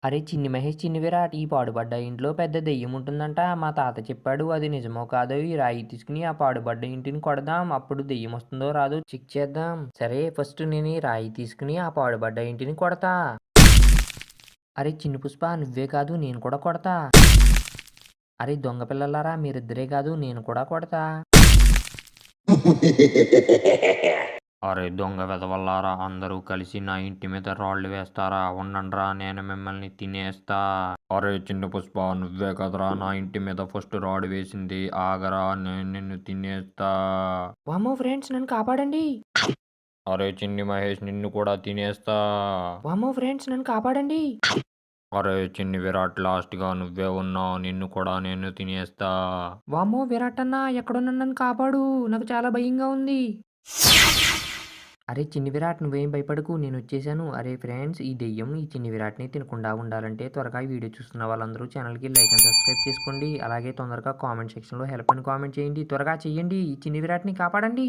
అరే చిన్ని మహేష్, చిన్ని విరాట్ ఈ పాడుబడ్డ ఇంట్లో పెద్ద దెయ్యం ఉంటుందంట. మా తాత చెప్పాడు. అది నిజమో కాదో ఈ రాయి తీసుకుని ఆ పాడుబడ్డ ఇంటిని కొడదాం. అప్పుడు దెయ్యం వస్తుందో రాదో చెక్ చేద్దాం. సరే ఫస్ట్ నేను ఈ రాయి తీసుకుని ఆ పాడుబడ్డ ఇంటిని కొడతా. అరే చిన్ని పుష్ప, నువ్వే కాదు నేను కూడా కొడతా. అరే దొంగ పిల్లలారా, మీరిద్దరే కాదు నేను కూడా కొడతా. అరే దొంగ వెధవల్లారా, అందరూ కలిసి నా ఇంటి మీద రాళ్ళు వేస్తారా? ఉండండ్రా, నేను మిమ్మల్ని తినేస్తా. అరే చిన్న పుష్ప, నువ్వే కదరా నా ఇంటి మీద ఫస్ట్ రాడ్ వేసింది. ఆగరా, నేను నిన్ను తినేస్తా. వామ్మో ఫ్రెండ్స్, నన్ను కాపాడండి. అరే చిన్ని మహేష్, నిన్ను కూడా తినేస్తా. వామ్మో ఫ్రెండ్స్, నన్ను కాపాడండి. అరే చిన్ని విరాట్, లాస్ట్‌గా నువ్వే ఉన్నావు. నిన్ను కూడా నేను తినేస్తా. వామ్మో విరాట్ అన్న, ఎక్కడున్నా నన్ను కాపాడు. నాకు చాలా భయంగా ఉంది. అరే చిన్ని విరాట్, నువ్వేం భయపడకు, నేనొచ్చేసాను. అరే ఫ్రెండ్స్, ఈ దెయ్యం ఈ చిన్ని విరాట్‌ని తినకుండా ఉండాలంటే త్వరగా ఈ వీడియో చూస్తున్న వాళ్ళందరూ ఛానల్‌కి లైక్ అండ్ సబ్స్క్రైబ్ చేసుకోండి. అలాగే తొందరగా కామెంట్ సెక్షన్‌లో హెల్ప్ అని కామెంట్ చేయండి. త్వరగా చేయండి. ఈ చిన్ని విరాట్‌ని కాపాడండి.